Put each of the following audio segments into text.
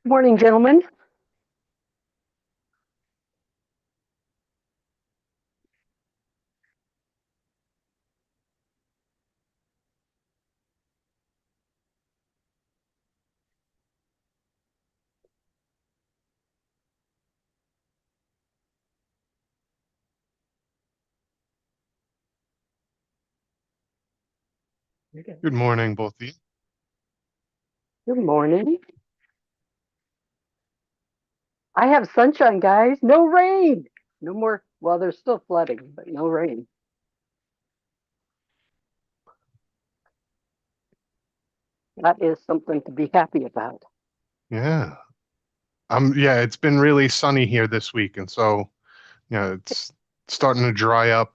Morning, gentlemen. Good morning, both of you. Good morning. I have sunshine, guys. No rain. No more. Well, there's still flooding, but no rain. That is something to be happy about. Yeah. Yeah, it's been really sunny here this week, and so it's starting to dry up.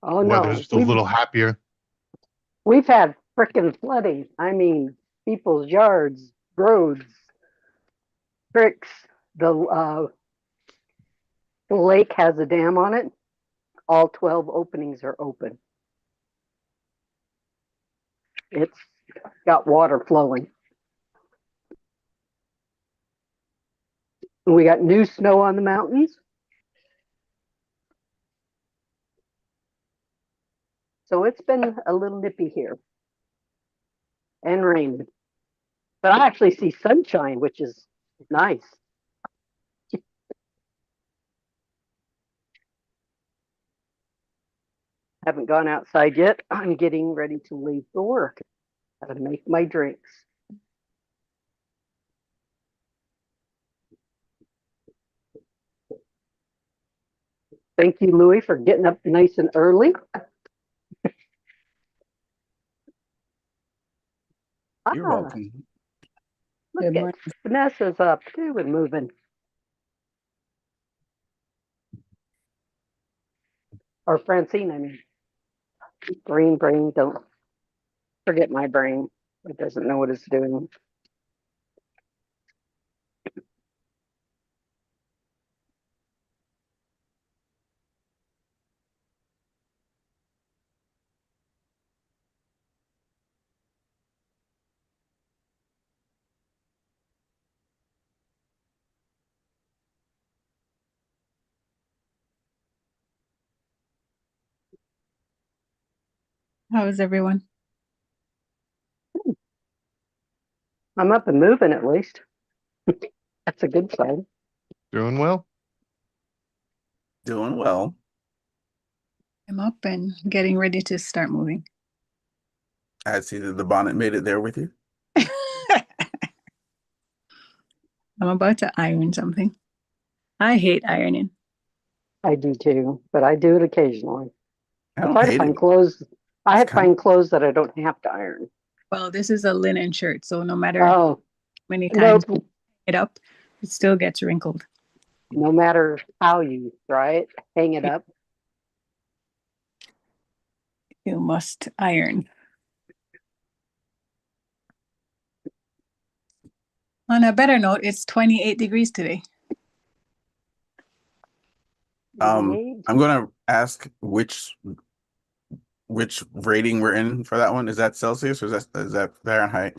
Oh no, Weather's a little happier. we've had frickin' flooding. I mean, people's yards, roads, creeks. The lake has a dam on it. All 12 openings are open. It's got water flowing. We got new snow on the mountains. So it's been a little nippy here and raining. But I actually see sunshine, which is nice. Haven't gone outside yet. I'm getting ready to leave for work. Gotta make my drinks. Thank you, Louie, for getting up nice and early. You're welcome. Look at Vanessa's up too and moving. Or Francine, I mean. Brain, don't forget my brain. It doesn't know what it's doing. How is everyone? I'm up and moving at least. That's a good sign. Doing well. Doing well. I'm up and getting ready to start moving. I see that the bonnet made it there with you. I'm about to iron something. I hate ironing. I do too, but I do it occasionally. I I don't try to hate find it. clothes. I It's find clothes that I don't have to iron. Well, this is a linen shirt, so no matter Oh, how many no, times you it up, it still gets wrinkled. no matter how you try it, hang it up. You must iron. On a better note, it's 28 degrees today. I'm gonna ask which rating we're in for that one. Is that Celsius or is that Fahrenheit?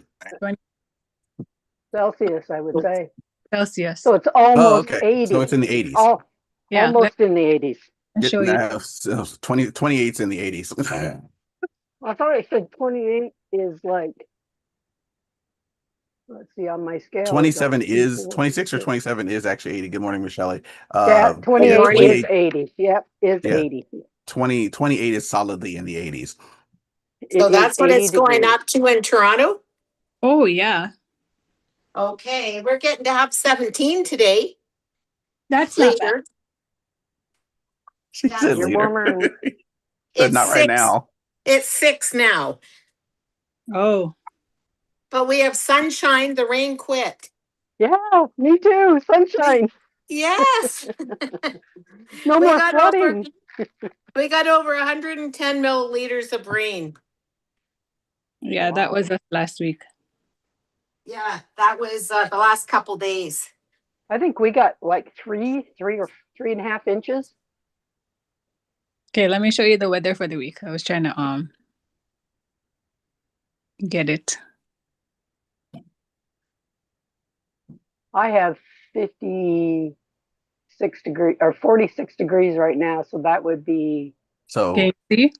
Celsius, I would say. Celsius. So it's Oh, almost okay. 80. So it's in the 80s. Oh, Yeah, almost in the 80s. I'll show you. So 28's in the 80s. I thought I said 28 is like, let's see, on my scale. 27 like is 26 or 27 is actually 80. Good morning, Michelle. Yeah, 28 yeah, is 80. Yep, is yeah. 80. 28 is solidly in the 80s. So that's what it's going up to in Toronto? Oh, yeah. Okay, we're getting to have 17 today. That's not bad. Later. She said You're later. warmer. But not right now. It's 6 now. Oh, But we have sunshine. The rain quit. Yeah, me too. Sunshine. Yes. No more flooding. We got over 110 milliliters of rain. yeah, that was us last week. Yeah, that was the last couple days. I think we got like three or 3.5 inches. Okay, let me show you the weather for the week. I was trying to get it. I have 56 degrees or 46 degrees right now. So that would be So Okay, see?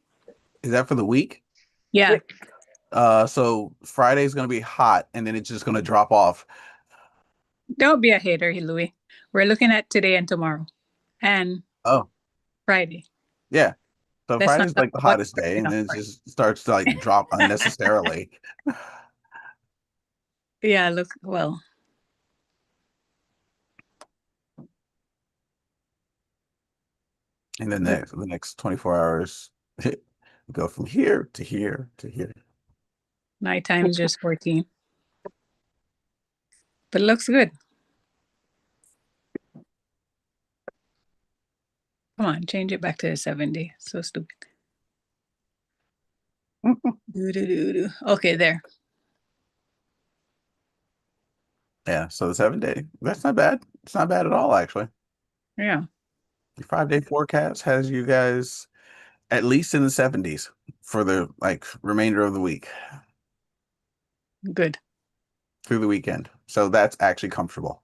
is that for the week? Yeah. So Friday's gonna be hot, and then it's just gonna drop off. Don't be a hater, Louis. We're looking at today and tomorrow and Oh, Friday. yeah. So Let's not Friday's talk like the about hottest day, and enough then it Friday. just starts to like drop unnecessarily. Yeah, look, well, And then the next 24 hours go from here to here to here. nighttime's just 14. But it looks good. Come on, change it back to 70. So stupid. Do. Okay, there. Yeah, so the 7 day, that's not bad. It's not bad at all, actually. Yeah, The 5 day forecast has you guys at least in the 70s for the like remainder of the week good. through the weekend. So that's actually comfortable.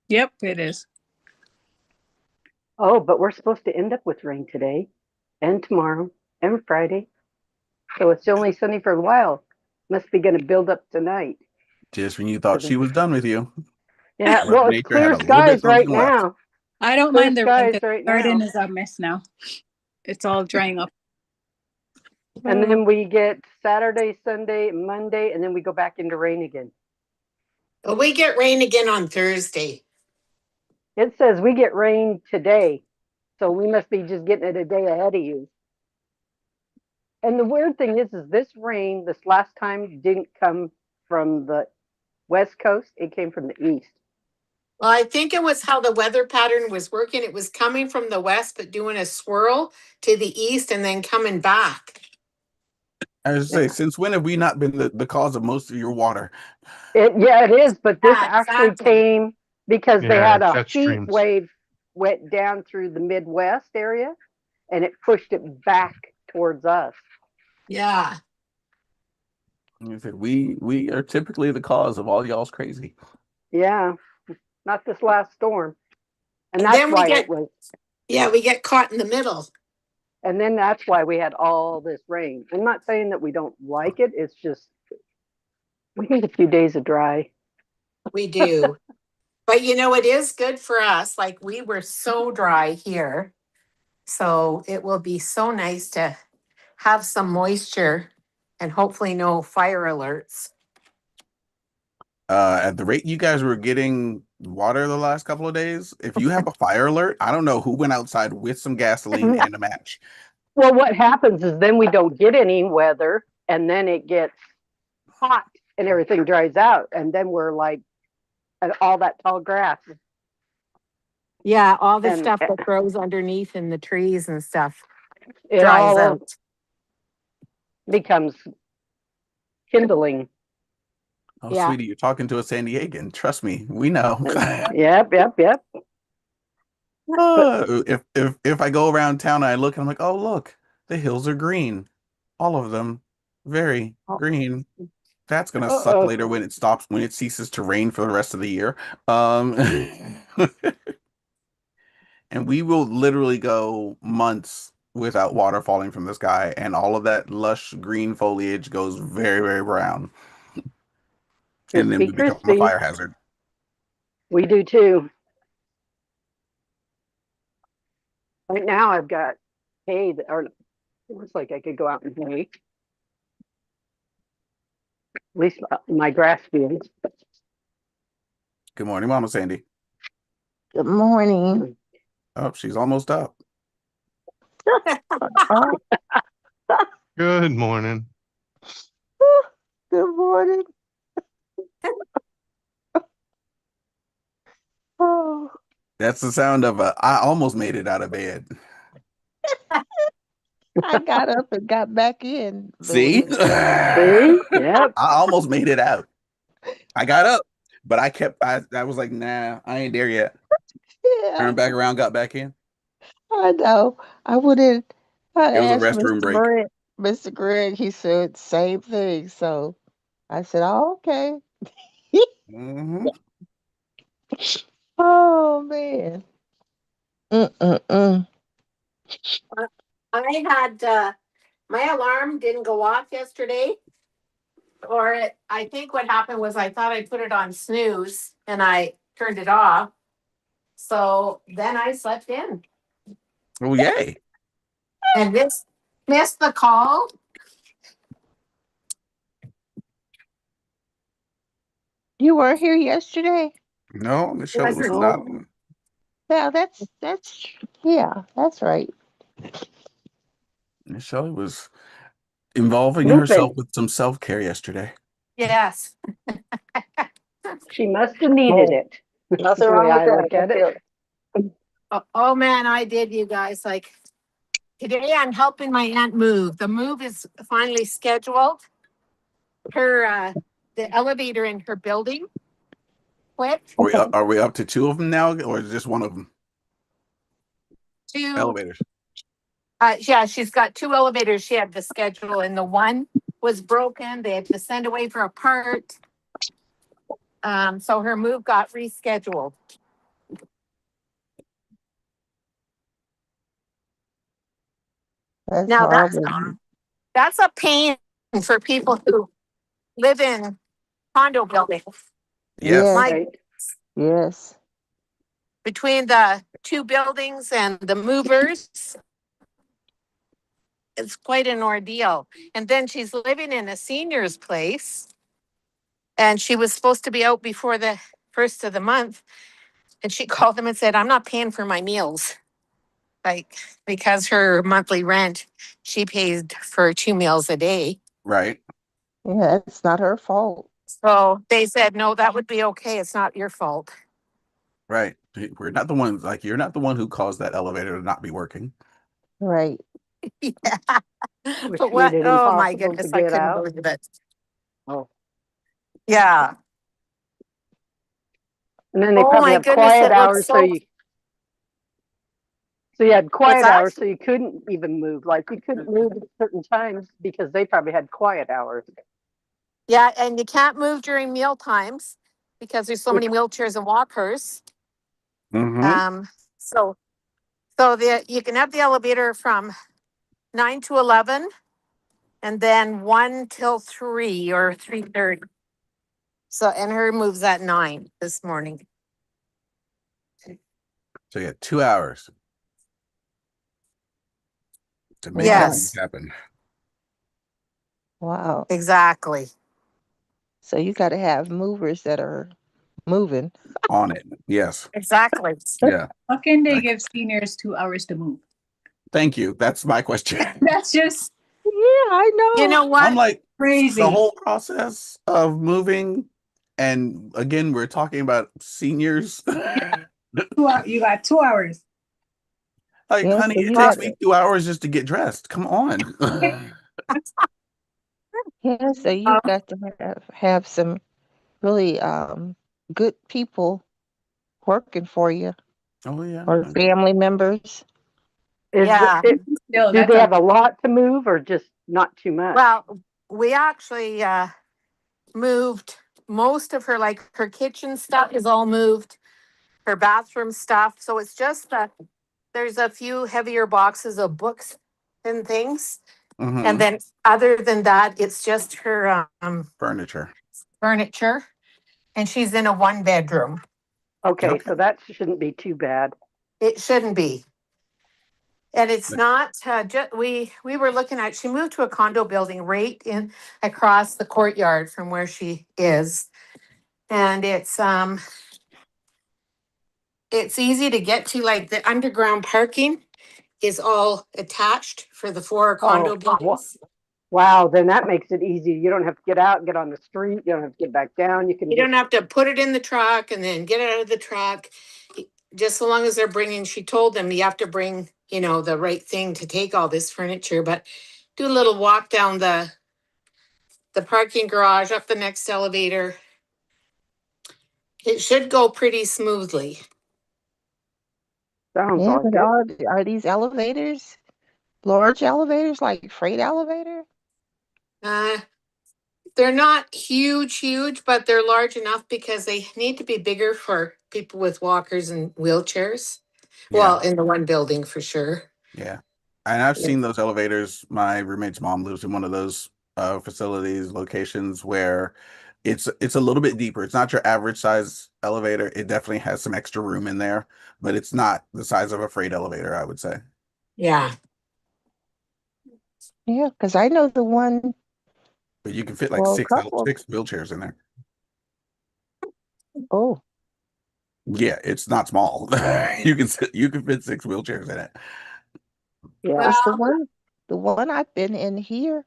Yep, it is. oh, but we're supposed to end up with rain today and tomorrow and Friday. So it's only sunny for a while. Must be going to build up tonight. Just when you thought she was done with you, Yeah, Mother well, it's Nature had clear a little bit skies right something left. now. I don't Clear mind the rain skies 'cause right the garden now. is a mess now. It's all drying up. And then we get Saturday, Sunday, Monday, and then we go back into rain again. But we get rain again on Thursday. It says we get rain today. So we must be just getting it a day ahead of you. And the weird thing is this rain, this last time, didn't come from the West Coast. It came from the East. Well, I think it was how the weather pattern was working. It was coming from the west, but doing a swirl to the east and then coming back. I was Yeah. say, since when have we not been the cause of most of your water? Yeah, it is. But this Yeah, actually exactly. came because they Yeah, had a jet heat streams. wave went down through the Midwest area and it pushed it back towards us. Yeah. You said we are typically the cause of all y'all's crazy. Yeah, not this last storm. And And that's then we why get, it was, we get caught in the middle. and then that's why we had all this rain. I'm not saying that we don't like it. It's just, we need a few days of dry. We do. But you know, it is good for us. Like we were so dry here. So it will be so nice to have some moisture and hopefully no fire alerts. At the rate you guys were getting water the last couple of days, if you have a fire alert, I don't know who went outside with some gasoline and a match. Well, what happens is then we don't get any weather and then it gets hot and everything dries out. And then we're like, and all that tall grass. Yeah, all the And stuff that grows underneath in the trees and stuff it dries all out. becomes kindling. Oh, Yeah. sweetie, you're talking to a San Diegan. Trust me, we know. Yep. If I go around town and I look, and I'm like, oh look, the hills are green, all of them, very green. That's gonna suck later when it ceases to rain for the rest of the year. And we will literally go months without water falling from the sky, and all of that lush green foliage goes very, very brown, and then we become a fire hazard. We do too. Right now I've got hay or it looks like I could go out and hay. At least my grass fields. Good morning, Mama Sandy. Good morning. Oh, she's almost up. Oh, Good morning. good morning. Oh, That's the sound of I almost made it out of bed. I got up and got back in. See? See? Yep. I almost made it out. I got up, but I was like, nah, I ain't there yet. Yeah, Turned back around, got back in. I know. I went in. I It was a asked restroom Mr. break. Greg. Mr. Greg, he said same thing. So I said, oh, okay. Mhm. Oh man. Mm-mm-mm. I had my alarm didn't go off yesterday, I think what happened was I thought I put it on snooze and I turned it off. So then I slept in Oh, yay. and missed the call. You weren't here yesterday? No, Miss Shelley was Wasn't not. Yeah, that's yeah, that's right. Miss Shelley was involving herself Snooping. with some self-care yesterday. yes. She must have needed it. That's Nothing the way wrong with I that. look at it. Oh man, I did, you guys. Like today, I'm helping my aunt move. The move is finally scheduled. The elevator in her building quit. Are we up to two of them now, or is just one of them? Two, Elevators. yeah, she's got two elevators she had to schedule, and the one was broken. They had to send away for a part. So her move got rescheduled. That's Now horrible. that's a pain for people who live in condo buildings. Yes. Yes, Like Right. yes. between the two buildings and the movers, it's quite an ordeal. And then she's living in a senior's place, and she was supposed to be out before the first of the month. And she called them and said, I'm not paying for my meals. Like, because her monthly rent, she paid for 2 meals a day. Right. Yeah, it's not her fault. So they said, no, that would be okay. It's not your fault. Right. We're not the ones, like, you're not the one who caused that elevator to not be working. Right. Yeah. Which But made what? it Oh my impossible to goodness, I get couldn't out. believe it. Oh. Yeah. And then they Oh probably my have goodness, quiet it looks hours, so. so you had What's quiet that? hours, so you couldn't even move. Like you couldn't move at certain times because they probably had quiet hours. Yeah, and you can't move during meal times because there's so Which many wheelchairs and walkers. Mm-hmm. Um, so you can have the elevator from 9 to 11, and then 1 till 3 or 3:30. So and her moves at 9 this morning. So you had 2 hours to make Wow. things Yes, happen. Wow. exactly. So you got to have movers that are moving. On it. Yes. Exactly. Yeah. How can they Like, give seniors 2 hours to move? thank you. That's my question. That's just Yeah, I You know. know I'm what? like, the crazy. whole process of moving, and again, we're talking about seniors. You got 2 hours. Like, Yeah, honey, so it you takes got me 2 hours just to get dressed. Come on. yeah, so you Oh, got to have some really good people working for you Oh yeah. or family members. is Yeah. it, still, do that's they a have a lot to move or just not too much? Well, we actually moved most of her, like her kitchen stuff is all moved, her bathroom stuff. So it's just that there's a few heavier boxes of books and things. And Mm-hmm. then other than that, it's just her Furniture. furniture. And she's in a 1 bedroom. Okay, Okay. so that shouldn't be too bad. It shouldn't be. And it's Like, not we were looking at, she moved to a condo building right in across the courtyard from where she is. And it's easy to get to, like the underground parking is all attached for the 4 condo Oh, buildings. wow. Then that makes it easy. You don't have to get out and get on the street. You don't have to get back down. You can You just, don't have to put it in the truck and then get it out of the truck. Just so long as they're bringing, she told them you have to bring, the right thing to take all this furniture, but do a little walk down the parking garage, up the next elevator. It should go pretty smoothly. sounds Yeah, like but it. are these elevators large elevators like freight elevator? Uh, They're not huge, huge, but they're large enough because they need to be bigger for people with walkers and wheelchairs. Yeah. Well, in the one building for sure. Yeah. And I've Yeah. seen those elevators. My roommate's mom lives in one of those facilities, locations where it's a little bit deeper. It's not your average size elevator. It definitely has some extra room in there, but it's not the size of a freight elevator, I would say. Yeah. Yeah, because I know the one, But you can fit like well, a couple. six wheelchairs in there. Oh, Yeah, it's not small. You can fit six wheelchairs in it. Yeah. because Well, the one I've been in here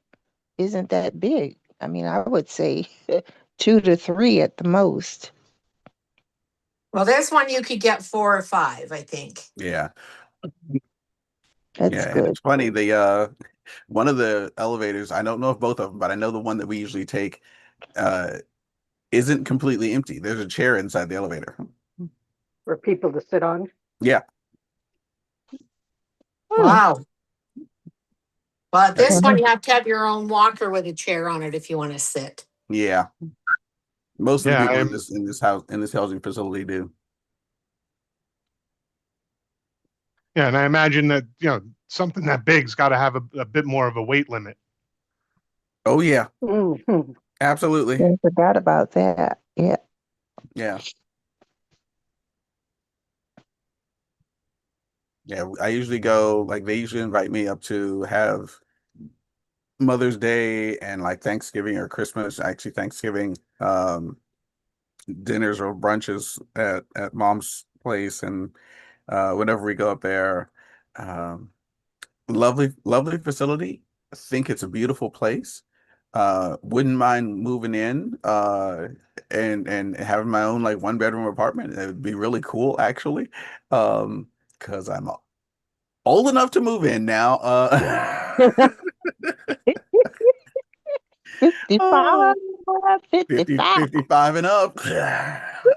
isn't that big. I mean, I would say 2 to 3 at the most. well, this one you could get 4 or 5, I think. Yeah. That's Yeah, and good. it's funny, one of the elevators, I don't know if both of them, but I know the one that we usually take uh isn't completely empty. There's a chair inside the elevator. For people to sit on. Yeah. Hmm. Wow. But this That's one Mhm. you have to have your own walker with a chair on it if you want to sit. yeah. Most of the Yeah, people I'm, in this house in this housing facility do. yeah, and I imagine that something that big's got to have a bit more of a weight limit. Oh yeah, Mm-hmm. absolutely. I forgot about that. Yeah. Yeah. Yeah, I usually go, like, they usually invite me up to have Mother's Day and like Thanksgiving or Christmas, actually Thanksgiving, dinners or brunches at mom's place, and whenever we go up there, um lovely facility. I think it's a beautiful place. Wouldn't mind moving in and having my own like 1 bedroom apartment. It would be really cool actually. Because I'm old enough to move in now. 55, Fifty 55. 55 and up.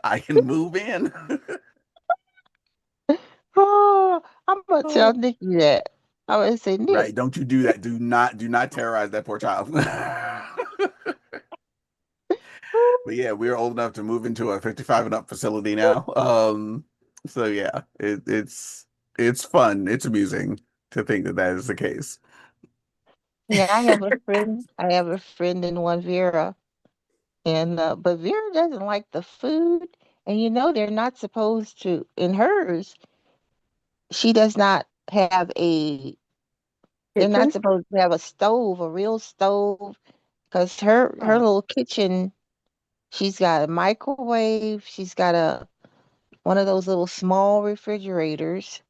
I can move in. Oh, I'm gonna tell Nikki that. I would say, Nick, Right. Don't you do that. Do not terrorize that poor child. But yeah, we're old enough to move into a 55 and up facility now. So yeah, it's fun. It's amusing to think that that is the case. yeah, I have a friend. I have a friend in one Vera, and but Vera doesn't like the food, and they're not supposed to. In hers, she does not have a. They're not Kitchen. supposed to have a stove, a real stove, because her Oh. little kitchen. She's got a microwave. She's got a one of those little small refrigerators,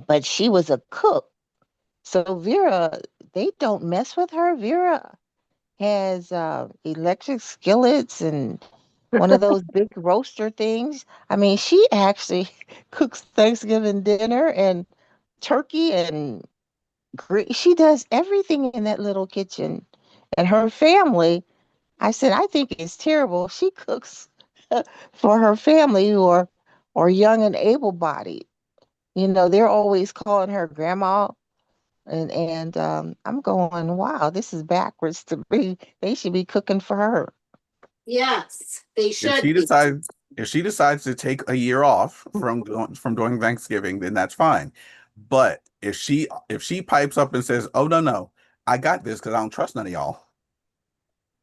but she was a cook. So Vera, they don't mess with her. Vera has electric skillets and one of those big roaster things. I mean, she actually cooks Thanksgiving dinner and turkey and she does everything in that little kitchen. And her family, I said, I think it's terrible. She cooks for her family who are young and able-bodied. They're always calling her grandma, and I'm going, wow, this is backwards to me. They should be cooking for her. Yes, they If should she be. decides if she decides to take a year off from doing Thanksgiving, then that's fine. But if she pipes up and says, "Oh no, I got this because I don't trust none of y'all,"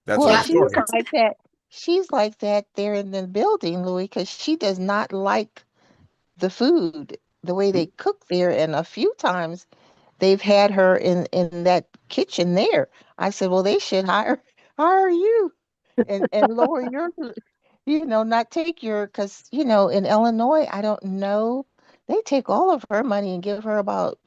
that's Well, another Yeah. she's story. like that. She's like that there in the building, Louis, because she does not like the food, the way they cook there. And a few times they've had her in that kitchen there. I said, well, they should hire you and lower your, not take your, because in Illinois, I don't know, they take all of her money and give her about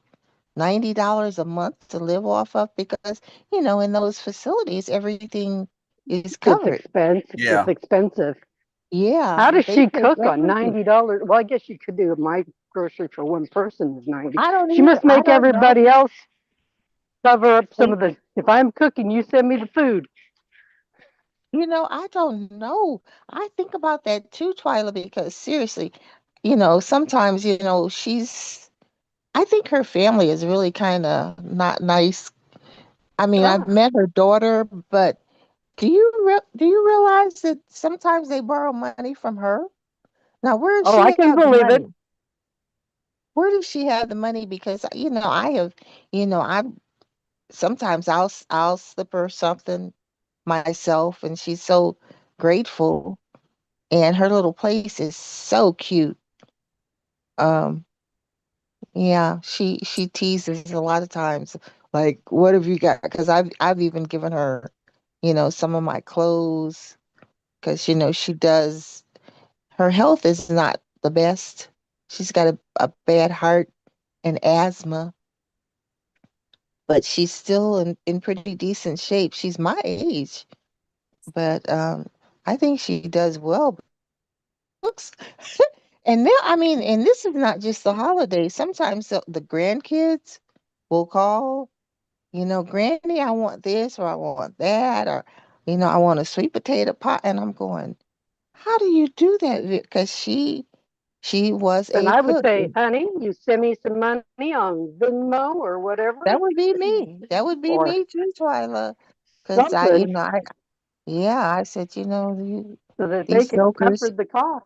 $90 a month to live off of because in those facilities everything is It's covered. expensive. It's Yeah. expensive. Yeah, How does they she take cook on everything. $90? Well, I guess you could do my grocery for one person is 90. I don't She either. must I make don't know. everybody else cover up some And, of the. If I'm cooking, you send me the food. I don't know. I think about that too, Twyla, because seriously, sometimes, I think her family is really kind of not nice. I mean, I've Ah. met her daughter, but do you realize that sometimes they borrow money from her? Now, where does Oh, I she can have the believe it. money? Where does she have the money? Because I have, I sometimes I'll slip her something myself, and she's so grateful. And her little place is so cute. Um, yeah, she teases a lot of times, like, "What have you got?" Because I've even given her, some of my clothes, because she does. Her health is not the best. She's got a bad heart and asthma, but she's still in pretty decent shape. She's my age, but I think she does well. Looks and now, I mean, and this is not just the holidays. Sometimes the grandkids will call, Granny, I want this or I want that, or I want a sweet potato pie, and I'm going, how do you do that? Because she was And a I would cook. say, honey, you send me some money on Venmo or whatever, That would be me. That would be or me too, Twyla. Because something, I said, so that they these could cover jokers, the cost.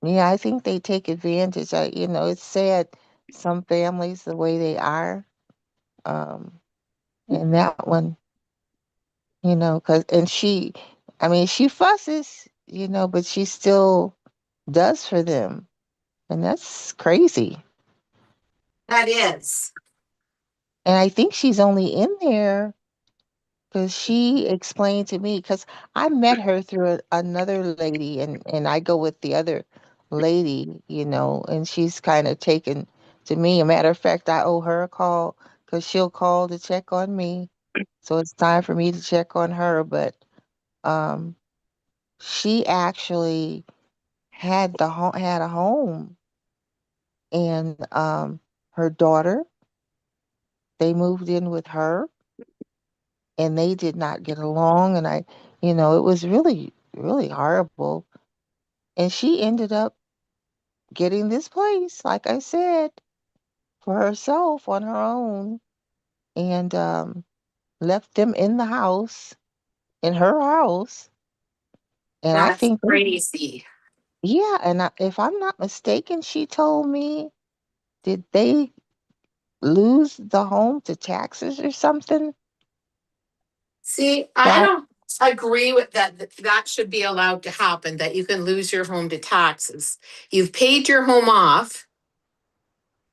yeah, I think they take advantage. It's sad some families the way they are. Um, and that one, and I mean, she fusses, but she still does for them. And that's crazy. That is. And I think she's only in there because she explained to me, because I met her through another lady, and I go with the other lady, and she's kind of taken to me. A matter of fact, I owe her a call because she'll call to check on me. So it's time for me to check on her. But um, she actually had a home, and her daughter, they moved in with her, and they did not get along, and it was really, really horrible. And she ended up getting this place, like I said, for herself on her own, and left them in the house, in her house. And I That's think, crazy. yeah, and if I'm not mistaken, she told me, did they lose the home to taxes or something? See, I That, don't agree with that. That should be allowed to happen, that you can lose your home to taxes. You've paid your home off.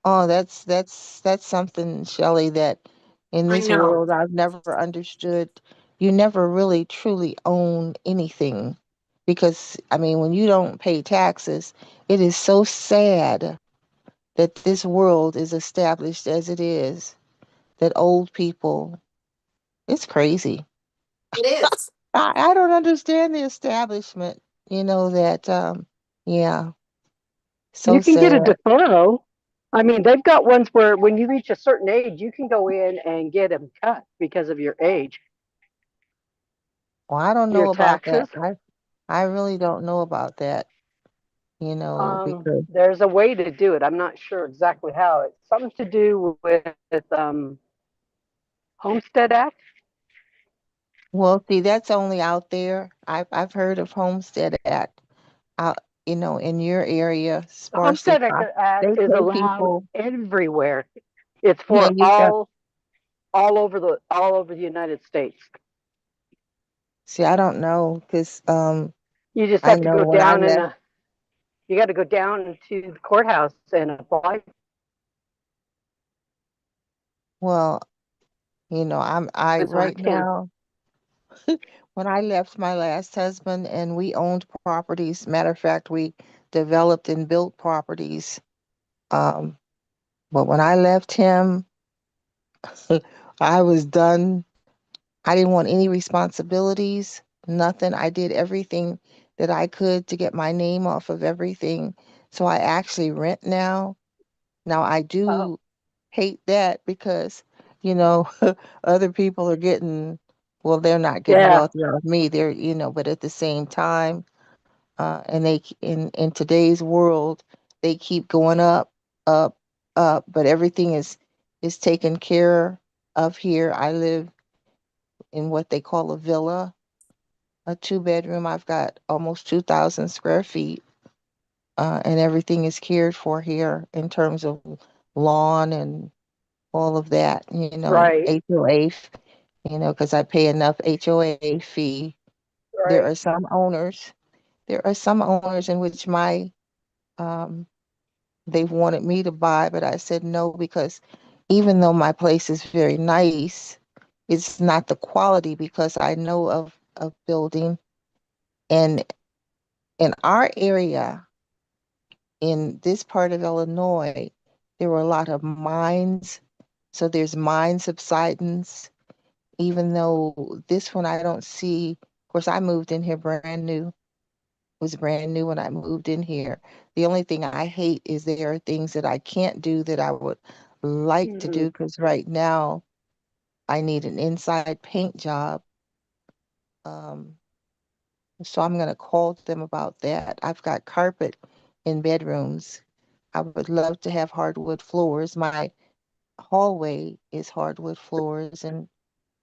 oh, that's something, Shelley, that in I this know. world I've never understood. You never really truly own anything, because I mean, when you don't pay taxes, it is so sad that this world is established as it is, that old people, it's crazy. It is. I don't understand the establishment, that yeah, so You can get a sad. deferral. I mean, they've got ones where when you reach a certain age, you can go in and get them cut because of your age, Well, I don't your know about that. taxes. I really don't know about that, because There's a way to do it. I'm not sure exactly how. It's something to do with Homestead Act. well, see, that's only out there. I've heard of Homestead Act out, in your area, The sparsely Homestead Act they is pay allowed people. everywhere. It's Yeah, for you've got. all over the United States. See, I don't know, because You just I have to know go when I down left. you got to go down to the courthouse and apply. Well, I So I right can. now, when I left my last husband and we owned properties. Matter of fact, we developed and built properties. Um, but when I left him, I was done. I didn't want any responsibilities, nothing. I did everything that I could to get my name off of everything. So I actually rent now. Now I Oh, do hate that because, you know, other people are getting, well, they're not getting yeah. wealthy off me. But at the same time, and in today's world, they keep going up, up, up, but everything is taken care of here. I live in what they call a villa, a 2-bedroom. I've got almost 2,000 square feet, and everything is cared for here in terms of lawn and all of that, Right, HOA, because I pay enough HOA fee. There right. are some owners, there are some owners in which um, they've wanted me to buy, but I said no because even though my place is very nice, it's not the quality because I know of building. And in our area, in this part of Illinois, there were a lot of mines. So there's mine subsidence, even though this one I don't see. Of course, I moved in here brand new, was brand new when I moved in here. The only thing I hate is there are things that I can't do that I would like to Hmm. do because right now I need an inside paint job. Um, so I'm going to call them about that. I've got carpet in bedrooms. I would love to have hardwood floors. My hallway is hardwood floors, and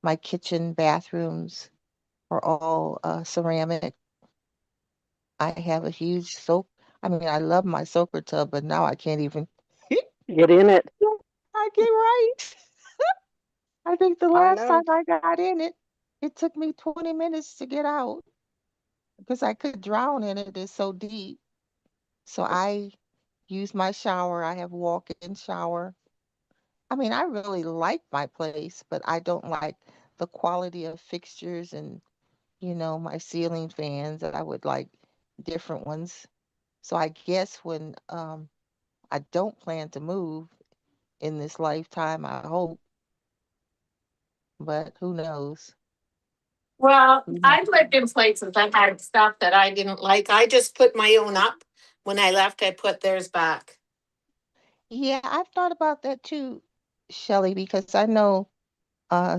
my kitchen bathrooms are all ceramic. I have a huge soak. I mean, I love my soaker tub, but now I can't even. Get in it. I get right. I think the I last time know. I got in it, it took me 20 minutes to get out because I could drown in it. It's so deep. So I use my shower. I have walk-in shower. I mean, I really like my place, but I don't like the quality of fixtures and, my ceiling fans. I would like different ones. So I guess when I don't plan to move in this lifetime, I hope, but who knows? Well, Mhm. I've lived in places that had stuff that I didn't like. I just put my own up. When I left, I put theirs back. Yeah, I've thought about that too, Shelley, because I know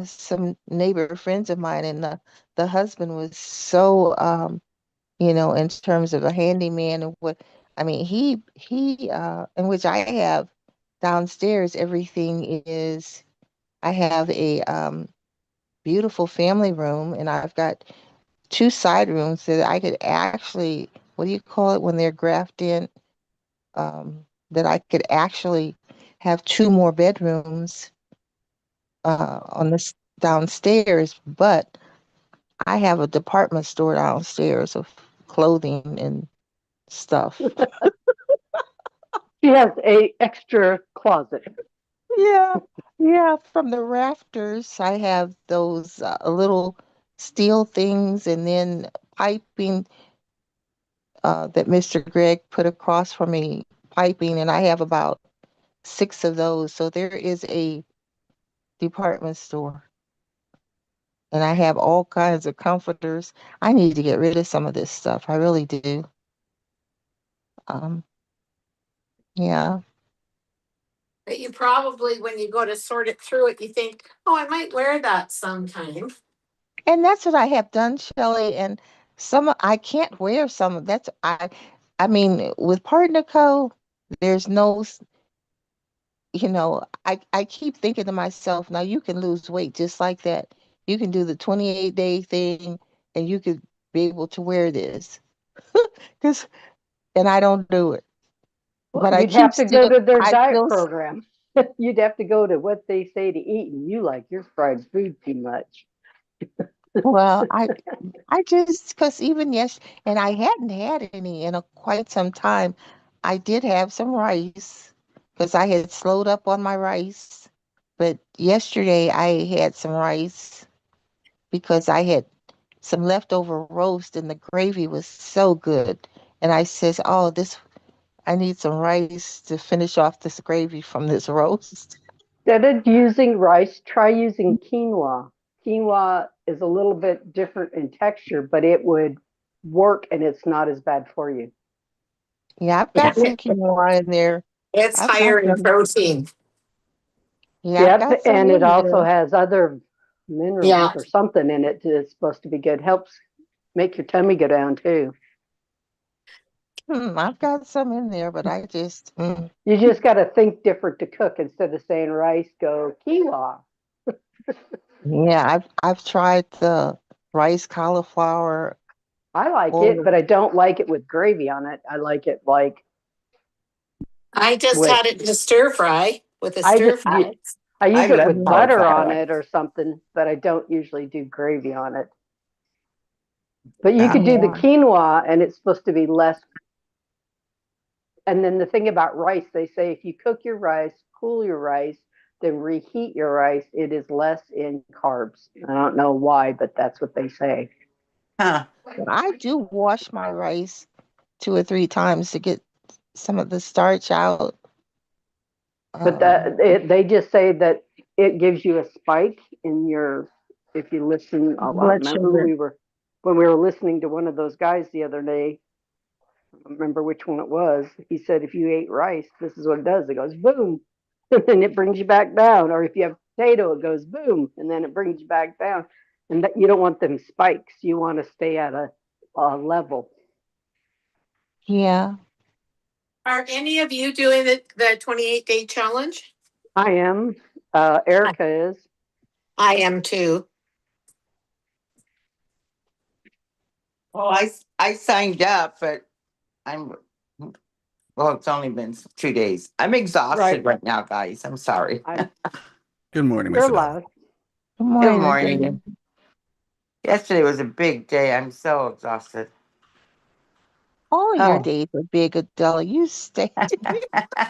some neighbor friends of mine, and the husband was so in terms of a handyman and what I mean, he in which I have downstairs, everything is I have a beautiful family room, and I've got two side rooms that I could actually, what do you call it when they're grafted in? That I could actually have two more bedrooms on this downstairs, but I have a department store downstairs of clothing and stuff. She has a extra closet. Yeah, yeah, from the rafters, I have those little steel things and then piping that Mr. Greg put across for me, piping, and I have about 6 of those. So there is a department store, and I have all kinds of comforters. I need to get rid of some of this stuff. I really do. Um, yeah. But you probably, when you go to sort it through it, you think, oh, I might wear that sometime. And that's what I have done, Shelley. And I can't wear some. I mean, with Partner Co, there's no, I keep thinking to myself, now you can lose weight just like that. You can do the 28-day thing, and you could be able to wear this. Cause, and I don't do it, Well, but you'd have to go to their I diet still, program. You'd have to go to what they say to eat, and you like your fried food too much. well, I just, because even yes, and I hadn't had any in quite some time. I did have some rice because I had slowed up on my rice. But yesterday I had some rice because I had some leftover roast and the gravy was so good. And I says, oh, I need some rice to finish off this gravy from this roast. Instead of using rice, try using quinoa. Quinoa is a little bit different in texture, but it would work and it's not as bad for you. Yeah, I've got some quinoa in there. It's I've got higher in some. protein. Yeah, I've got Yep, some and it in also there. has other minerals Yeah. or something in it that's supposed to be good. Helps make your tummy go down too. I've got some in there, but I just, You just got to think different to cook. Instead of saying rice, go quinoa. Yeah, I've tried the rice cauliflower I like it, oil. but I don't like it with gravy on it. I like it like I just with had it in a stir fry with a I stir just fry. I I use it love with butter cauliflower on rice. it or something, but I don't usually do gravy on it. But you Yeah. could do the Yeah. quinoa and it's supposed to be less. And then the thing about rice, they say if you cook your rice, cool your rice, then reheat your rice, it is less in carbs. I don't know why, but that's what they say. Huh. But I do wash my rice 2 or 3 times to get some of the starch out. But they just say that it gives you a spike in your, if you listen, I Blood remember sugar. when we were listening to one of those guys the other day, I don't remember which one it was. He said, if you ate rice, this is what it does. It goes boom, and then it brings you back down. Or if you have potato, it goes boom, and then it brings you back down. And that you don't want them spikes. You want to stay at a level. Yeah. Are any of you doing the 28-day challenge? I am. Erica is. I am too. Well, I signed up, but I'm well, it's only been 2 days. I'm exhausted right now, guys. I'm sorry. Good morning, You're Mr. Dog. allowed. Good Good morning, morning. David. Yesterday was a big day. I'm so exhausted. All your Oh, days are big, Adela. You stay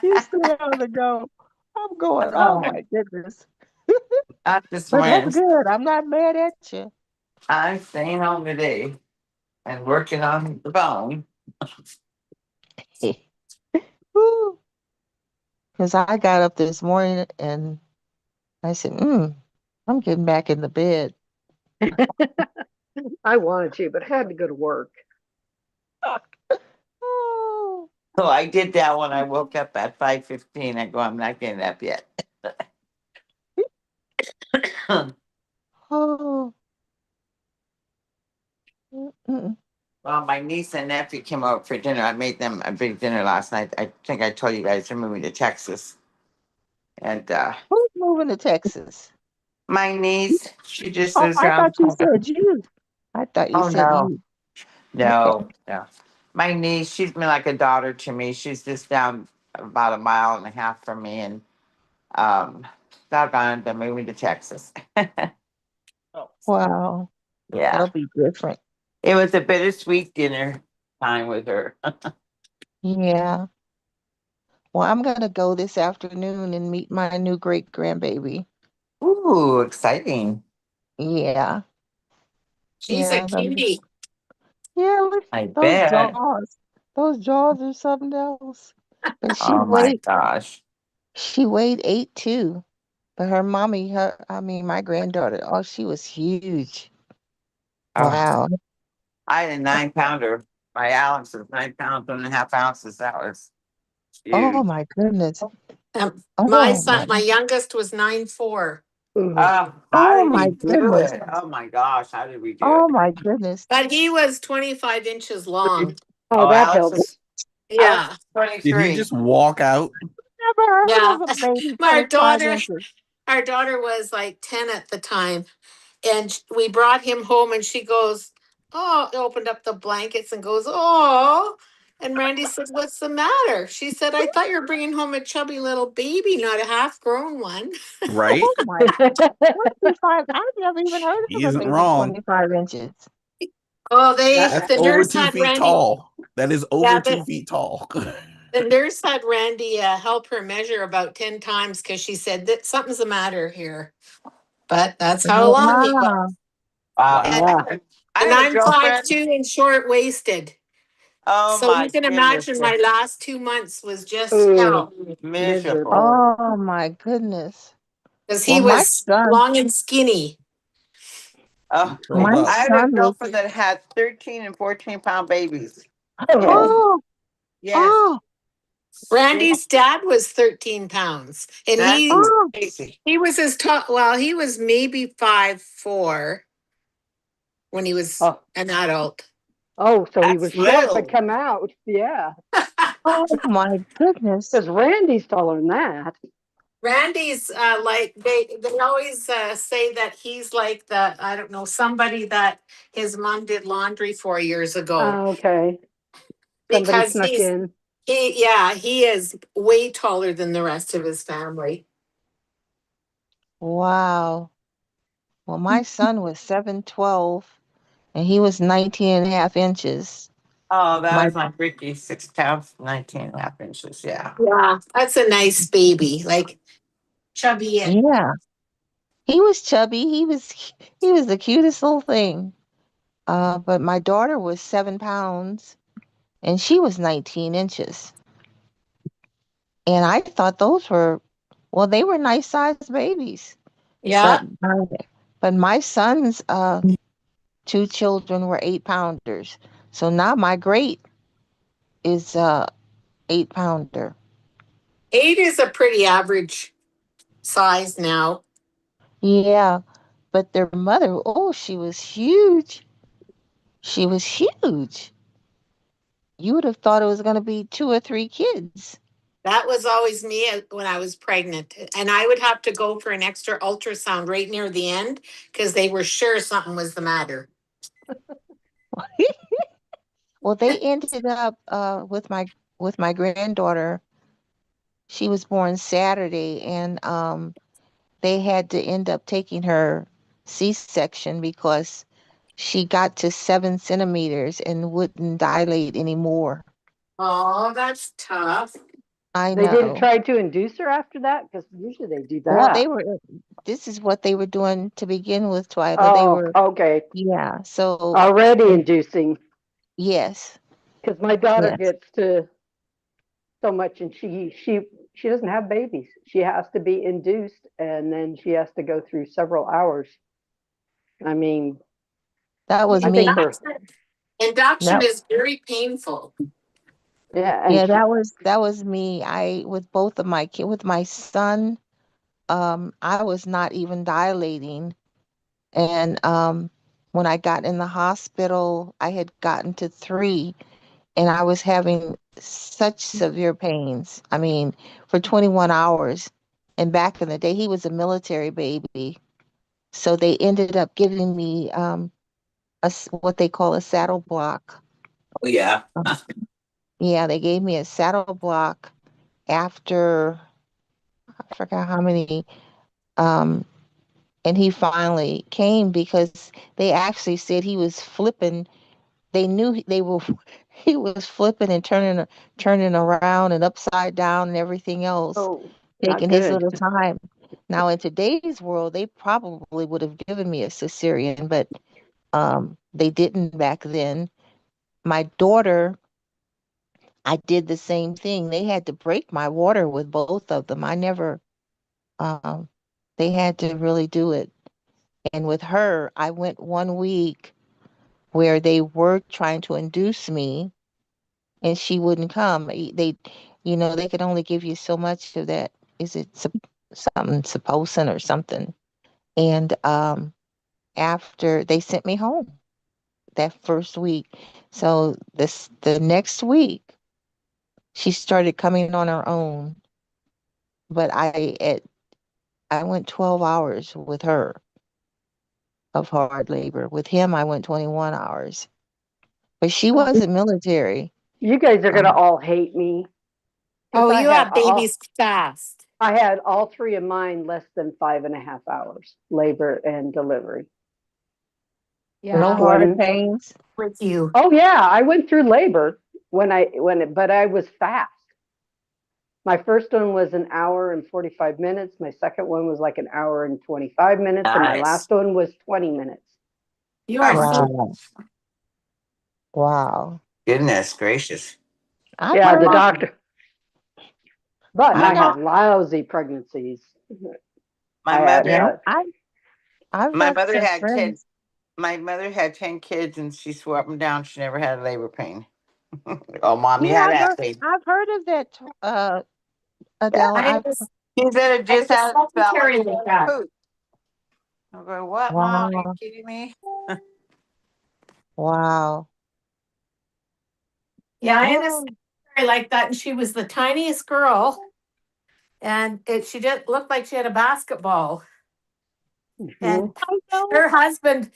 you stay on the go. I'm going, oh oh, my goodness. not this But that's Wednesday. good. I'm not mad at you. I'm staying home today and working on the phone. Because I got up this morning and I said, I'm getting back in the bed. I wanted to, but I had to go to work. Oh, So I did that when I woke up at 5:15. I go, I'm not getting up yet. oh. Mm-mm. Well, my niece and nephew came over for dinner. I made them a big dinner last night. I think I told you guys they're moving to Texas. And Who's moving to Texas? my niece, she just Oh, lives I around thought the you corner. said you. I thought you Oh said no, you. Okay. no. My niece, she's been like a daughter to me. She's just down about 1.5 miles from me, and doggone, they're moving to Texas. Wow. Yeah, That'll be different. it was a bittersweet dinner time with her. Yeah. Well, I'm gonna go this afternoon and meet my new great grandbaby. Ooh, exciting! Yeah. She's a Yeah. cutie. Yeah, look, I those bet. jaws. Those jaws are something else. But Oh my gosh. she weighed 8'2". But her mommy, my granddaughter, oh, she was huge. Oh, Wow. I had a 9 pounder. My Alex is 9 pounds, 1.5 ounces. That was Oh huge. my goodness. My Oh son, my. my youngest was 9'4", Ooh. How Oh did my we do goodness. it? Oh my gosh, how did we do Oh it? my goodness. but he was 25 inches long. Oh, Oh, that Alex helps. is Yeah, 23. Just walk out? Never heard yeah. of a baby our 25 daughter, inches. our daughter was like 10 at the time, and we brought him home, and she goes, "Oh," opened up the blankets and goes, "Oh." And Randy said, "What's the matter?" She said, "I thought you were bringing home a chubby little baby, not a half-grown one." Right? Oh my, 25. I've never even heard He of a isn't baby wrong. 25 inches. Oh, That That's the over nurse two had feet Randy. tall. That is over Yeah, 2 feet tall. the nurse had Randy help her measure about 10 times because she said that something's the matter here. But that's how long he was. Wow. Wow. And, yeah. I and had a I'm girlfriend. 5'2" and short waisted. Oh So you my can goodness. imagine my last 2 months was just Ooh, hell Miserable. miserable. Oh my goodness. because Well, he was long and skinny. Oh, Curled my I up. had a son was, girlfriend that had 13 and 14 pound babies. Yes. Oh, oh, Yes. oh, Randy's dad was 13 pounds, and That's oh, crazy. he was as tall. Well, he was maybe 5'4" when he was oh, an adult. oh, so he That's was short but little. come out. Yeah, oh my goodness. because Randy's taller than that. Randy's like they always say that he's like the, I don't know, somebody that his mom did laundry for years ago, Okay. Somebody because snuck in. he is way taller than the rest of his family. Wow. Well, my son was 7'12", and he was 19.5 inches. Oh, that My was my Ricky, 6 pounds, 19.5 inches. Yeah. Yeah, that's a nice baby, like chubby and Yeah, he was chubby. He was the cutest little thing. But my daughter was 7 pounds, and she was 19 inches. And I thought those were, well, they were nice sized babies. But yeah. but my son's two children were 8 pounders. So now my great is 8 pounder. 8 is a pretty average size now. Yeah, but their mother, oh, she was huge. She was huge. You would have thought it was going to be two or three kids. That was always me when I was pregnant. And I would have to go for an extra ultrasound right near the end because they were sure something was the matter. Well, they ended up with my granddaughter. She was born Saturday, and they had to end up taking her C-section because she got to 7 centimeters and wouldn't dilate anymore. Oh, that's tough. I They didn't know. try to induce her after that because usually they do Well, that. this is what they were doing to begin with, Twyla. Oh, okay. Yeah. So, Already inducing yes, because my daughter yes. gets to so much and she doesn't have babies. She has to be induced and then she has to go through several hours. I mean, That was I think me. for Induction That, is very painful. yeah, and yeah, she that was me. With both of my kid, with my son, I was not even dilating. And when I got in the hospital, I had gotten to 3, and I was having such severe pains. I mean, for 21 hours. And back in the day, he was a military baby. So they ended up giving me what they call a saddle block. Oh, yeah. Yeah, they gave me a saddle block after I forgot how many. Um, and he finally came because they actually said he was flipping. They knew they were he was flipping and turning around and upside down and everything else, oh, not taking his good. little time. Now in today's world, they probably would have given me a cesarean, but they didn't back then. My daughter, I did the same thing. They had to break my water with both of them. I never, um, they had to really do it. And with her, I went 1 week where they were trying to induce me and she wouldn't come. They could only give you so much of that. Is it something supposing or something? And after they sent me home that first week. So the next week she started coming on her own, but I went 12 hours with her of hard labor. With him I went 21 hours. But she wasn't military. You guys are gonna Um, all hate me because Oh, you have babies fast. I had all three of mine less than 5.5 hours labor and delivery. no Yeah, hard One, pains. with you. oh yeah, I went through labor but I was fast. My first one was an hour and 45 minutes. My second one was like an hour and 25 minutes, and my Nice. last one was 20 minutes. You are Oh, so Wow. Wow. goodness gracious. I've Yeah, heard the of doctor, but My I yeah. had lousy pregnancies. my I had mother yeah, I've my got mother some had 10 friends. my mother had 10 kids and she swore up and down she never had labor pain. Oh, mom, you Yeah, had I've that heard thing. I've heard of that, Yeah. Adela. I was She said it I just was had felt like secretary it like was that. poop. I'm going, what, mom? Are you Wow. kidding me? Wow. Yeah, I had a Oh, secretary like that, and she was the tiniest girl. and she just looked like she had a basketball. And I know. her husband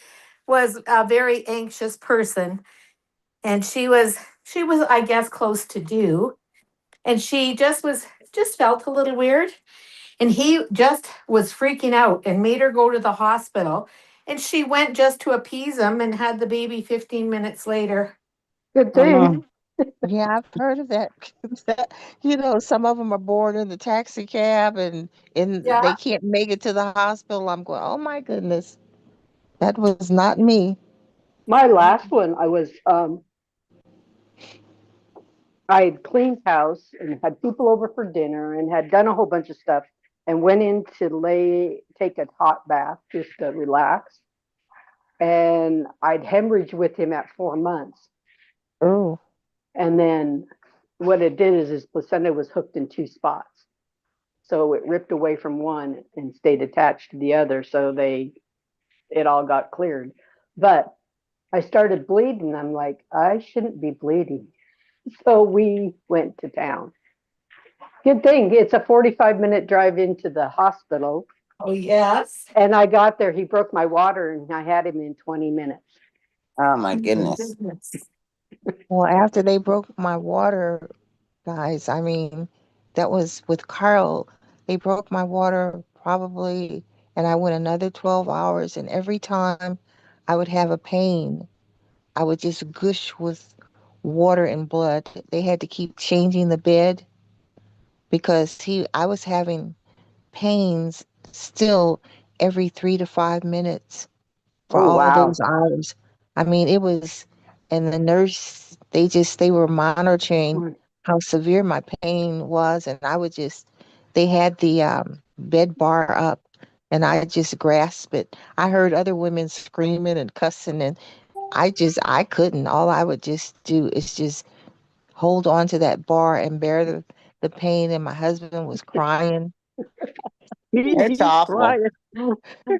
was a very anxious person, and she was I guess close to due, and she just felt a little weird, and he just was freaking out and made her go to the hospital, and she went just to appease him and had the baby 15 minutes later. Good thing. Yeah, I've heard of that. Some of them are born in the taxi cab and Yeah. they can't make it to the hospital. I'm going, oh my goodness, that was not me. My last one, I had cleaned house and had people over for dinner and had done a whole bunch of stuff and went in to take a hot bath just to relax. And I'd hemorrhaged with him at 4 months. Oh, And then what it did is his placenta was hooked in two spots. So it ripped away from one and stayed attached to the other. So it all got cleared. But I started bleeding. I'm like, I shouldn't be bleeding. So we went to town. Good thing it's a 45-minute drive into the hospital. Oh, yes. And I got there, he broke my water and I had him in 20 minutes. Oh my goodness. well, after they broke my water, guys, I mean, that was with Carl. They broke my water probably, and I went another 12 hours, and every time I would have a pain, I would just gush with water and blood. They had to keep changing the bed because I was having pains still every 3 to 5 minutes for Oh, all of wow. those hours. I mean, it was, and the nurse, they were monitoring how severe my pain was, and they had the bed bar up, and I just grasped it. I heard other women screaming and cussing, and I couldn't. All I would just do is just hold on to that bar and bear the pain, and my husband was crying. It's He's awful. crying.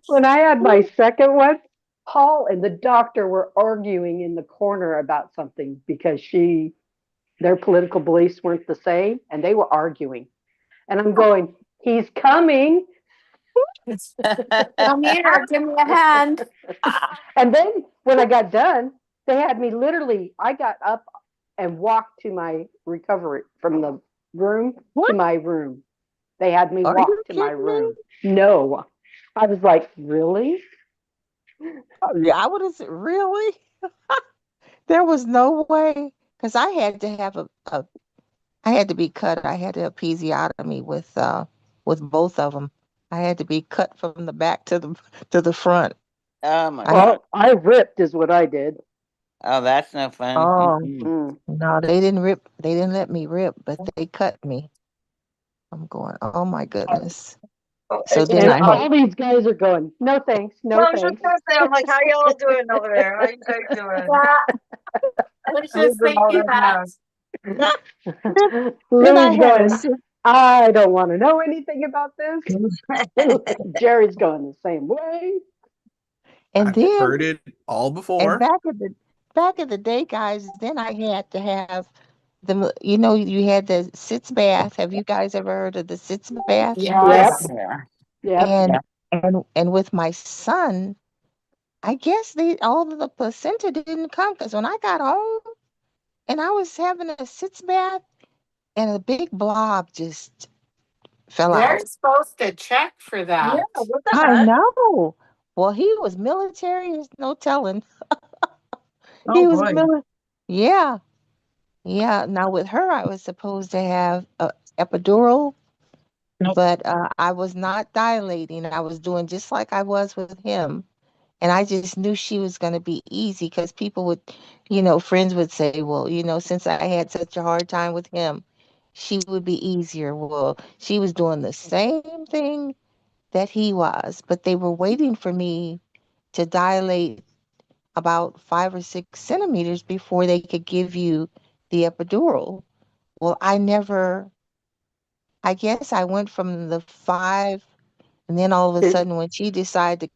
When I had my second one, Paul and the doctor were arguing in the corner about something because their political beliefs weren't the same and they were arguing. And I'm going, he's coming. Come here, give me a hand. And then when I got done, they had me I got up and walked to my recovery from the room to What? my room. They had me Are walk you to my kidding me? room. No. I was like, really? Yeah, I would have said, really? There was no way, because I had to have I had to be cut. I had a episiotomy with both of them. I had to be cut from the back to the front. Oh my I had, God. Well, I ripped is what I did. Oh, that's no fun. oh Mm-mm. Mm. no, they didn't rip. They didn't let me rip, but they cut me. I'm going, oh my goodness. So then And I had, all these guys are going, no thanks, no Well, I was just thanks. gonna say, I'm like, how y'all doing over there? How you guys doing? I was just Moving all thinking around. that. then I Louie's had a going, I don't want to know anything about this. Jerry's going the same way. and I've then heard it all and before. back in the day, guys. Then I had to have you had the sitz bath. Have you guys ever heard of the sitz bath? Yep, Yes. Yeah. yep. And Yeah. and with my son, I guess all of the placenta didn't come because when I got home and I was having a sitz bath and a big blob just fell They're out. supposed to check for Yeah, that. what the I heck? know. Well, he was military. There's no telling. Oh He was boy. military. Yeah, yeah. Now with her, I was supposed to have a epidural, Nope. but I was not dilating. I was doing just like I was with him. And I just knew she was going to be easy because people would, friends would say, well, since I had such a hard time with him, she would be easier. Well, she was doing the same thing that he was, but they were waiting for me to dilate about 5 or 6 centimeters before they could give you the epidural. Well, I guess I went from the 5, and then all of a sudden, when she decided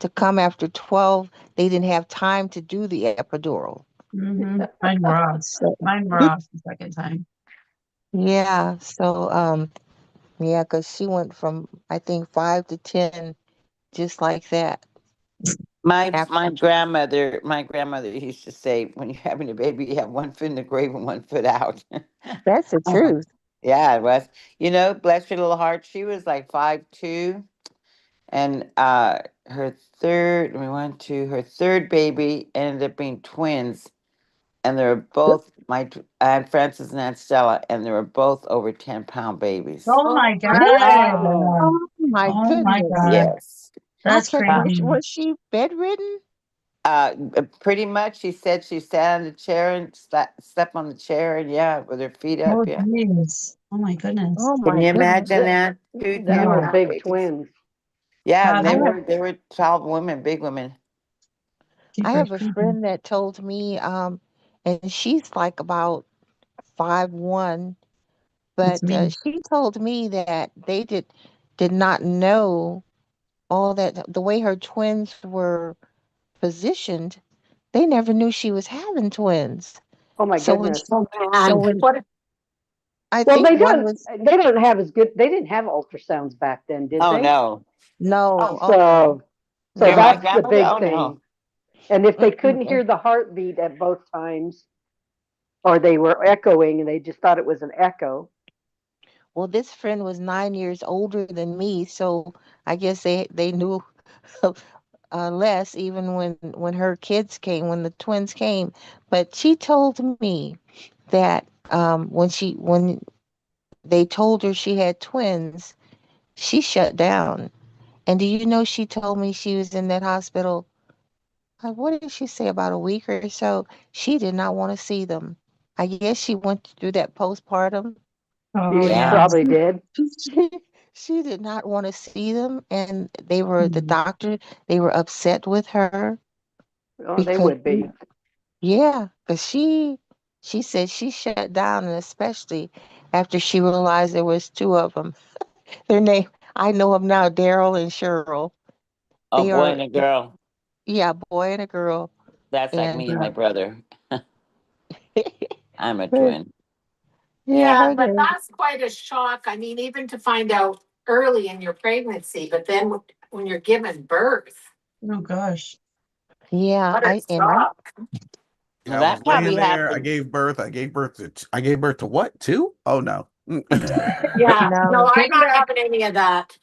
to come after 12, they didn't have time to do the epidural. Mine were off. So, Mine were off the second time. yeah. So, Yeah, because she went from, I think, 5 to 10, just like that. After, My grandmother used to say, when you're having a baby, you have one foot in the grave and one foot out. that's the truth. Yeah, it was. Bless your little heart. She was like 5'2", and her third, we went to her third baby ended up being twins, and they were both Aunt Frances and Aunt Stella, and they were both over 10-pound babies. Oh my God. Wow. Oh my Oh my goodness. God. Yes. How That's can Uh, crazy. was she bedridden? Pretty much, she said she sat on the chair and slept on the chair, and yeah, with her feet up. Oh Yeah. geez. Oh my goodness. Oh Can my you goodness. imagine Th- that? Two Them ten are No. pound big babies. twins. Yeah, and God, I I have they were tall women, big women. I super have a creepy. friend that told me, and she's like about 5'1", It's but me. she told me that they did not know all that the way her twins were positioned. They never knew she was having twins. Oh my So when goodness. she, Oh so man, when what? I Well, think one was they don't have as good. They didn't have ultrasounds back then, did Oh they? no. no, Oh, oh no, So My that's no. the grandmother? big Oh no. thing. And if they couldn't Mm-mm. hear the heartbeat at both times, or they were echoing and they just thought it was an echo. Well, this friend was 9 years older than me, so I guess they knew less even when her kids came, when the twins came. But she told me that when they told her she had twins, she shut down. And do you know she told me she was in that hospital? What did she say, about a week or so? She did not want to see them. I guess she went through that postpartum. Oh She Yeah. yeah. probably did. She did not want to see them, and the Hmm. doctor, they were upset with her Oh, they because would be. yeah, because she said she shut down, and especially after she realized there was two of them. Their name, I know them now, Daryl and Cheryl. A They boy are, and a girl. yeah, boy and a girl, That's like and me and my brother. I'm a yeah, twin. yeah, her but name. that's quite a shock. I mean, even to find out early in your pregnancy, but then when you're giving birth, Oh gosh. Yeah, what a shock. Well, I was that laying probably there. happened. I gave birth to what? Two? Oh no. Yeah, no, No, I'm Take them not back. having any of that.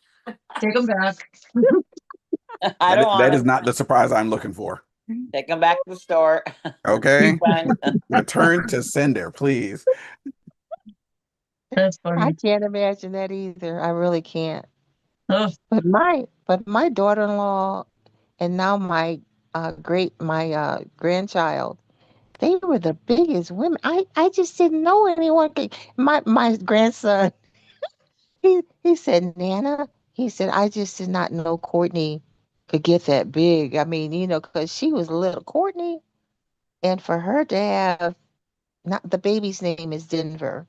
Take them back. I don't That want is them. not the surprise I'm looking for. Take them back to the store. Okay. Refund. Return to sender, please. That's I funny. can't imagine that either. I really can't. Oh, But my daughter-in-law and now my grandchild, they were the biggest women. I just didn't know anyone could. My grandson, he said, Nana, he said, I just did not know Courtney could get that big. I mean, because she was little. Courtney, and for her to have, not the baby's name is Denver,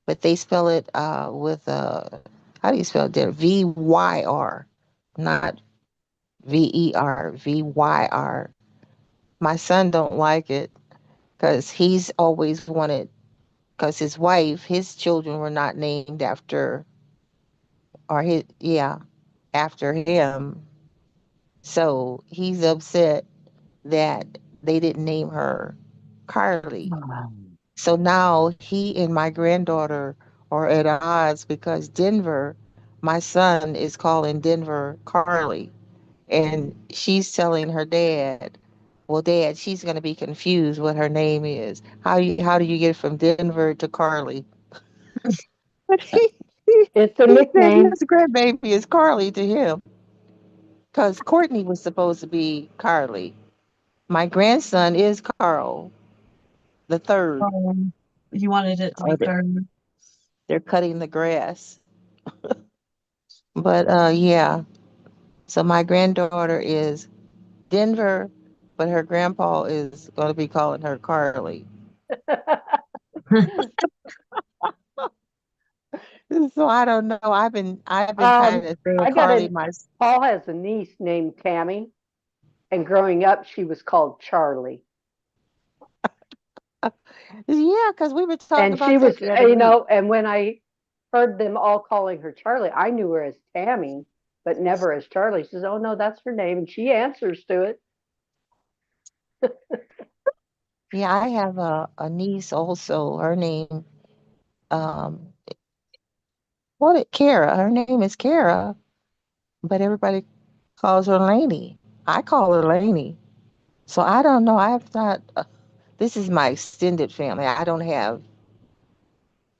but they spell it with how do you spell Denver? Vyr, not Ver, Vyr. My son don't like it because he's always wanted, because his children were not named after, or his, yeah, after him. So he's upset that they didn't name her Carly. So now he and my granddaughter are at odds because Denver, my son is calling Denver Carly. And she's telling her dad, well, Dad, she's going to be confused what her name is. How do you get from Denver to Carly? But It's a he said nickname. his grandbaby is Carly to him because Courtney was supposed to be Carly. My grandson is Carl the third. he wanted it to Oh, be Carter. they're cutting the grass. But yeah, so my granddaughter is Denver, but her grandpa is going to be calling her Carly. So I don't know. I've been kind of saying I got Carly a my. Paul has a niece named Tammy, and growing up, she was called Charlie. Yeah, because we were talking And she about that was, the other week. and when I heard them all calling her Charlie. I knew her as Tammy, but never as Charlie. She says, "Oh no, that's her name," and she answers to it. Yeah, I have a niece also. Her name, um, Kara. Her name is Kara, but everybody calls her Lainey. I call her Lainey. So I don't know. I've not. This is my extended family. I don't have.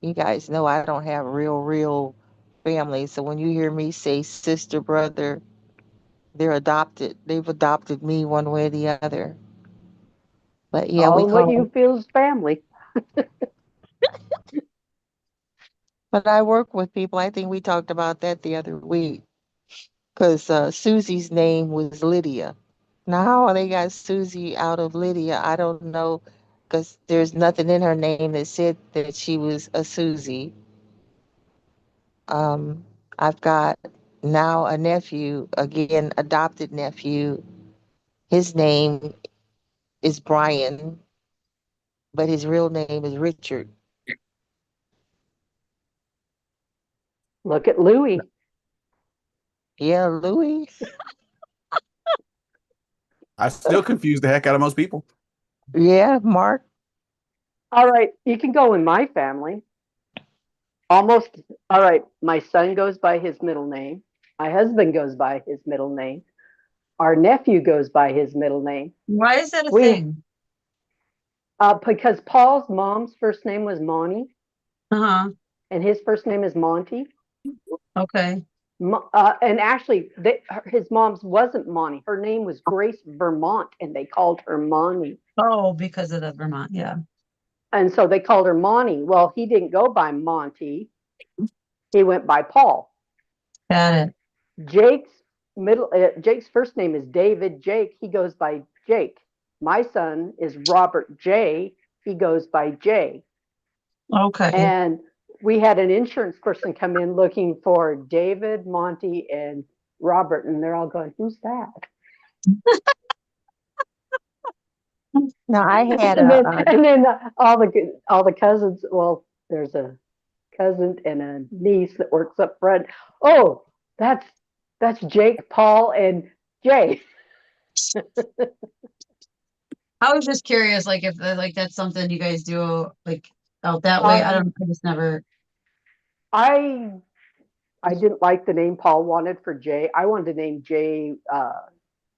You guys know I don't have real family. So when you hear me say sister, brother, they're adopted. They've adopted me one way or the other. But yeah, we All what call. you feel is family. But I work with people. I think we talked about that the other week because Susie's name was Lydia. Now, how they got Susie out of Lydia, I don't know because there's nothing in her name that said that she was a Susie. Um, I've got now a nephew, again, adopted nephew. His name is Brian, but his real name is Richard. Look at Louie. Yeah, Louis. I still confuse the heck out of most people. Yeah, Mark. All right, you can go in my family. Almost. All right, my son goes by his middle name. My husband goes by his middle name. Our nephew goes by his middle name. Why is that a We thing? Because Paul's mom's first name was Monty, Uh-huh. and his first name is Monty. Okay. And actually, his mom's wasn't Monty. Her name was Grace Vermont, and they called her Monty. Oh, because of the Vermont. Yeah. And so they called her Monty. Well, he didn't go by Monty. He went by Paul. Got it. Jake's Jake's first name is David Jake. He goes by Jake. My son is Robert J. He goes by Jay. Okay. And we had an insurance person come in looking for David, Monty, and Robert, and they're all going, "Who's that?" Now I had And then, a all the cousins. Well, there's a cousin and a niece that works up front. Oh, that's Jake, Paul, and Jay. I was just curious, like if like that's something you guys do like out that way. Um, I just never. I I didn't like the name Paul wanted for Jay. I wanted to name Jay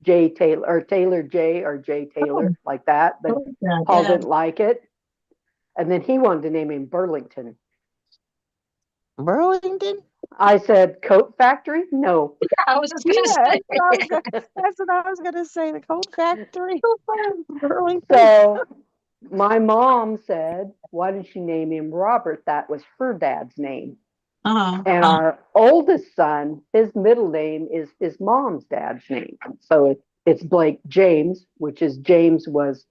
Jay Taylor or Taylor Jay or Jay Oh, Taylor like that, I but like that. Paul Yeah. didn't like it. And then he wanted to name him Burlington. Burlington. I said, "Coat factory? No." I was just Yeah, gonna say. that's what I was gonna say. The coat factory. Burlington. So my mom said, "Why did she name him Robert?" That was her dad's name. Uh-huh. And our oldest son, his middle name is his mom's dad's name. So it's Blake James, which is James was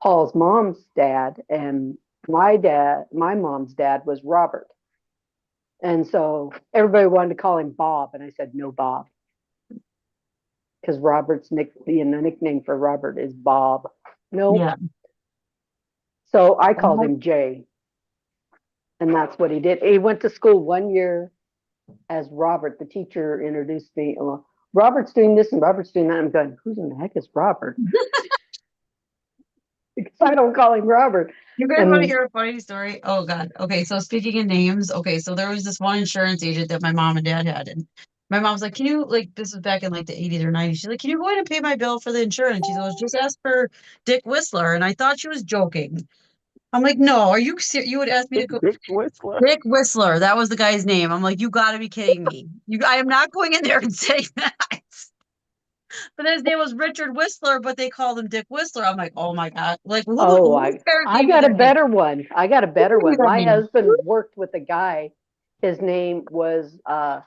Paul's mom's dad, and my mom's dad was Robert. And so everybody wanted to call him Bob, and I said no, Bob, because Robert's the nickname for Robert is Bob. No, Yeah. so I called Oh, him Jay, and that's what he did. He went to school 1 year as Robert. The teacher introduced me. Well, Robert's doing this and Robert's doing that. I'm going, who's in the heck is Robert? Because I don't call him Robert. you guys want to And hear a funny story? Oh God. Okay, so speaking of names, okay, so there was this one insurance agent that my mom and dad had, and my mom's like, "Can you like this was back in like the 80s or 90s?" She's like, "Can you go ahead and pay my bill for the insurance?" She goes, "Just ask for Dick Whistler," and I thought she was joking. I'm like, "No, are you serious? You would ask me to go." Dick Whistler. Dick Whistler, that was the guy's name. I'm like, you got to be kidding me. I am not going in there and saying that. But his name was Richard Whistler, but they called him Dick Whistler. I'm like, oh my God. Like, oh, whose parent I gave you got a that name? better one. I got a better Who gave you one. that My name? husband worked with a guy. His name was uh,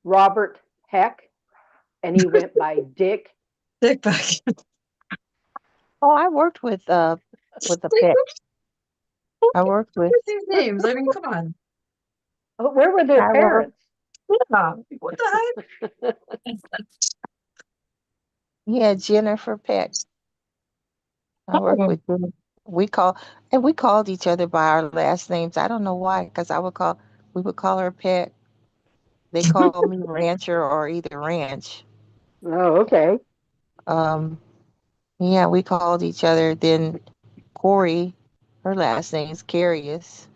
Robert Heck, and he went by Dick. Dick Beck. Oh, I worked with a pet. Who I worked with. gives these names? I mean, come on. Where were their I worked. parents? Yeah. What the heck? Yeah, Jennifer Peck. I worked Oh, with we call and we called each other by our last names. I don't know why, because we would call her Pet. They called me Rancher or either Ranch. Oh, okay. Um, yeah, we called each other. Then Corey, her last name's Carius.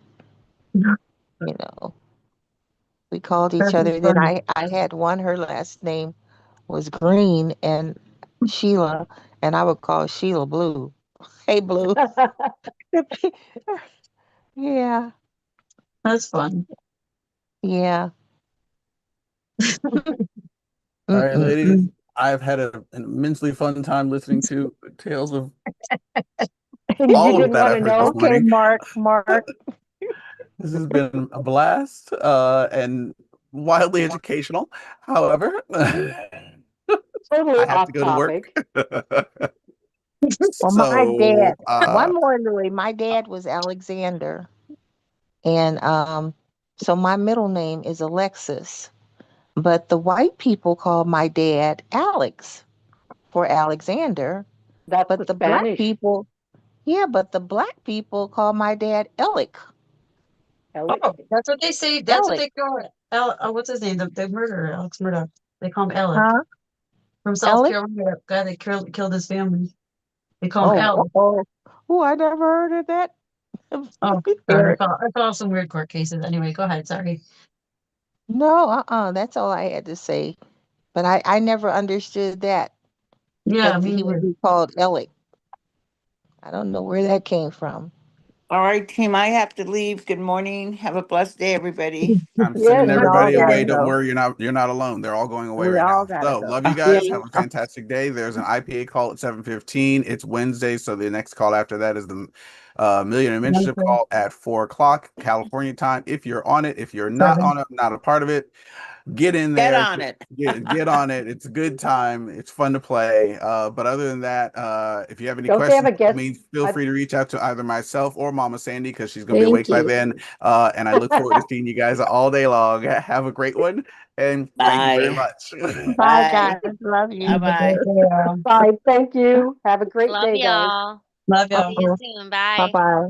You know, we called each That's other. Then funny. I had one. Her last name was Green and Sheila, and I would call Sheila Blue. Hey, Blue. Yeah, That's fun. yeah. All right, ladies. Mm-mm-mm. I've had an immensely fun time listening to tales of You all of didn't that want I've to heard this know? Okay, morning. Mark. This has been a blast, and wildly educational. However, I Totally have to off go to work. topic. Well, my So, dad, one more, Louis. My dad was Alexander. And so my middle name is Alexis. But the white people call my dad Alex for Alexander. That's But the the black Spanish. people, yeah, but the black people call my dad Alec. Ellie. Oh, that's what they say. That's what Alec, they call it. What's his name? The murderer, Alex Murdoch. They call him Alec huh? from South Alec? Carolina. That guy that killed his family. They call him Oh, Alec. oh, oh, I never heard of that. Oh God, Eric. I saw some weird court cases. Anyway, go ahead. Sorry. No, that's all I had to say. But I never understood that Yeah, me he would neither. be called Alec. I don't know where that came from. All right, team, I have to leave. Good morning. Have a blessed day, everybody. I'm Yes, sending We have a all good everybody gotta away. day. Don't go. worry, you're not alone. They're all going away We right all now. gotta So, go. love you Yeah. guys. Have a fantastic day. There's an IPA call at 7:15. It's Wednesday, so the next call after that is the Millionaire Mentorship Wednesday, call at 4 o'clock California time. If you're on it, if you're not 7. on it, not a part of it, get in Get there, on it. get on it. It's a good time. It's fun to play. But other than that, if you have any Don't they have questions, a by all guest? means, feel I, free to reach out to either myself or Mama Sandy because she's gonna be Thank awake by you. then. And I look forward to seeing you guys all day long. Have a great one, and thank you very Bye. much. Bye, Bye. guys. Love Bye you. bye. bye. Thank you. Have a great Love day, guys. y'all. Love See you y'all. soon. Bye Bye. bye.